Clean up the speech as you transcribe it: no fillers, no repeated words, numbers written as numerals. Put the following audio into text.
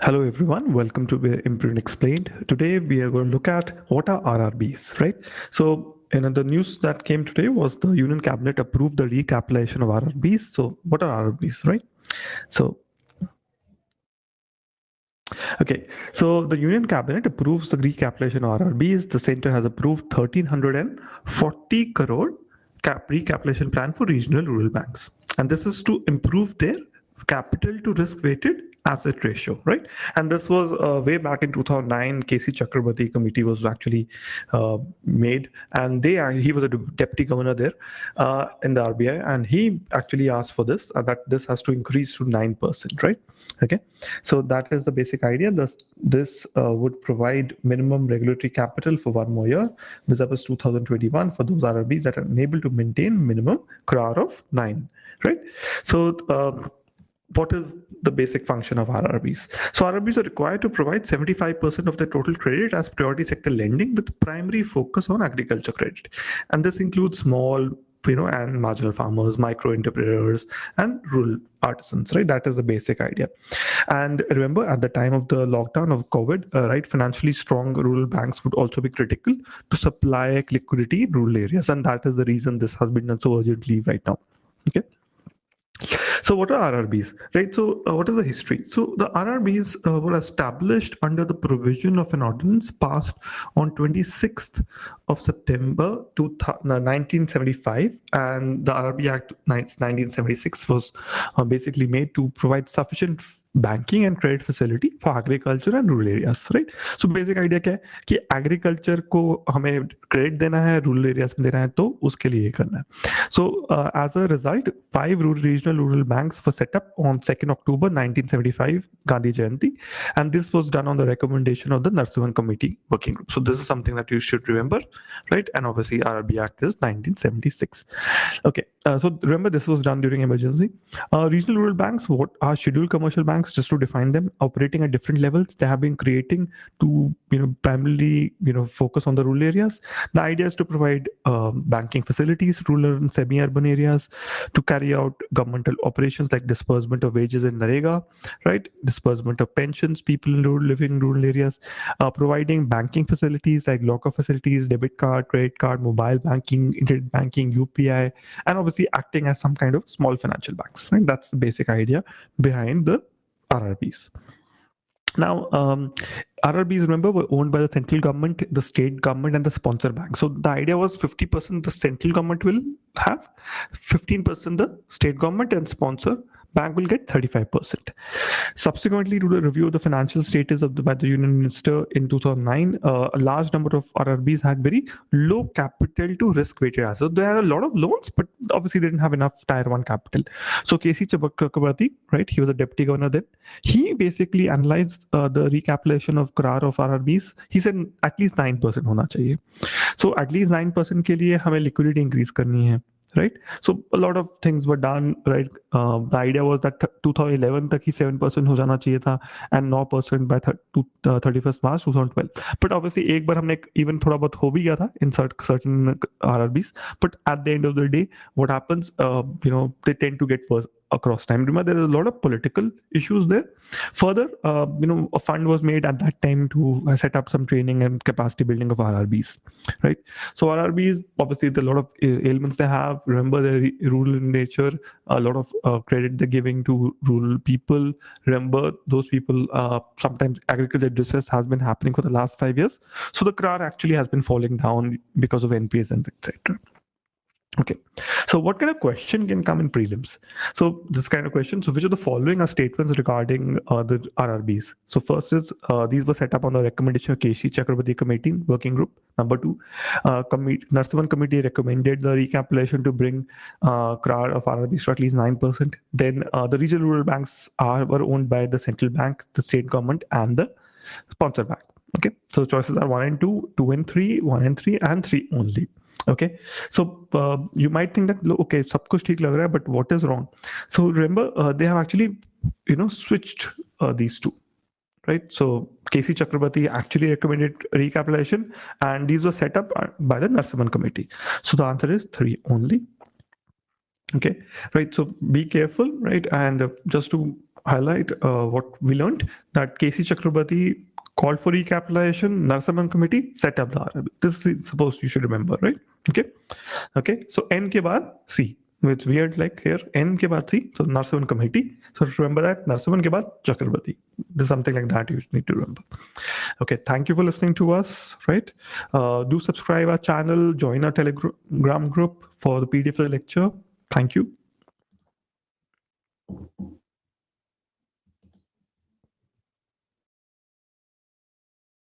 Hello everyone, welcome to IMPRINT Explained. Today we are going to look at what are RRBs, right? So, the news that came today was the Union Cabinet approved the recapitalization of RRBs. So, what are RRBs, right? So, okay, so the Union Cabinet approves the recapitalization of RRBs. The center has approved 1,340 crore recapitalization plan for regional rural banks, and this is to improve their capital to risk weighted asset ratio, right? And this was way back in 2009. KC Chakrabarthy committee was actually made, and he was a deputy governor there in the RBI, and he actually asked for this that this has to increase to 9%, right? Okay, so that is the basic idea. This would provide minimum regulatory capital for one more year, vis-a-vis 2021 for those RRBs that are unable to maintain minimum CRAR of 9, right? So what is the basic function of RRBs? So RRBs are required to provide 75% of the total credit as priority sector lending with primary focus on agriculture credit. And this includes small, and marginal farmers, micro entrepreneurs, and rural artisans, right? That is the basic idea. And remember, at the time of the lockdown of COVID, right, financially strong rural banks would also be critical to supply liquidity in rural areas. And that is the reason this has been done so urgently right now. Okay. So what are RRBs, right? So what is the history? So the RRBs were established under the provision of an ordinance passed on 26th of September 1975, and the RRB Act 1976 was basically made to provide sufficient banking and credit facility for agriculture and rural areas, right? So basic idea क्या है कि agriculture को हमें credit देना है, rural areas में देना है, तो उसके लिए ये करना है. So as a result, 5 regional rural banks were set up on 2nd October 1975, Gandhi Jayanti, and this was done on the recommendation of the Narshimham Committee working group. So this is something that you should remember, right? And obviously RRB Act is 1976. Okay, so remember this was done during emergency. Regional rural banks, what are scheduled commercial banks? Just to define them, operating at different levels. They have been creating to primarily focus on the rural areas. The idea is to provide banking facilities, rural and semi-urban areas, to carry out governmental operations like disbursement of wages in Narega, right? Disbursement of pensions, people living in rural areas, providing banking facilities like locker facilities, debit card, credit card, mobile banking, internet banking, UPI, and obviously acting as some kind of small financial banks, right? That's the basic idea behind the RRBs. Now, RRBs, remember, were owned by the central government, the state government, and the sponsor bank. So the idea was 50% the central government will have, 15% the state government, and sponsor bank will get 35%. Subsequently, to the review of the financial status by the Union Minister in 2009, a large number of RRBs had very low capital to risk weighted assets. So there are a lot of loans, but obviously they didn't have enough tier 1 capital. So KC Chakrabarthy, right, he was a deputy governor then. He basically analyzed the recapitalization of CRAR of RRBs. He said at least 9% होना चाहिए. So at least 9% के लिए हमें liquidity increase करनी है. Right, so a lot of things were done, right? The idea was that 2011 तक ही 7% हो जाना चाहिए था, and 9% by 31st March 2012. But obviously एक बार हमने even थोड़ा बहुत हो भी गया था in certain RRBs. But at the end of the day, what happens? They tend to get worse across time. Remember, there is a lot of political issues there. Further, a fund was made at that time to set up some training and capacity building of RRBs, right? So RRBs, obviously, the lot of ailments they have. Remember, they're rural in nature. A lot of credit they're giving to rural people. Remember, those people, sometimes agriculture distress has been happening for the last 5 years. So the CRAR actually has been falling down because of NPAs and etc. Okay, so what kind of question can come in prelims? So this kind of question, so which of the following are statements regarding the RRBs? So first is, these were set up on the recommendation of KC Chakrabarthy Committee working group. Number 2, Narshimham Committee recommended the recapitalization to bring CRAR of RRBs to at least 9%. Then the regional rural banks were owned by the central bank, the state government, and the sponsor bank. Okay, so choices are 1 and 2, 2 and 3, 1 and 3, and 3 only. Okay, so you might think that okay, सब कुछ ठीक लग रहा है, but what is wrong? So remember, they have actually switched these two, right? So KC Chakrabarthy actually recommended recapitalization, and these were set up by the Narshimham Committee. So the answer is 3 only. Okay, right? So be careful, right? And just to highlight what we learned, that KC Chakrabarthy called for recapitalization, Narshimham Committee set up the RRB. This is supposed you should remember, right? Okay. So N ke baad C. It's weird, like here N ke baad C. So Narshimham Committee. So remember that Narshimham ke baad Chakrabarthy. There's something like that you need to remember. Okay. Thank you for listening to us. Right. Do subscribe our channel. Join our Telegram group for the PDF of the lecture. Thank you.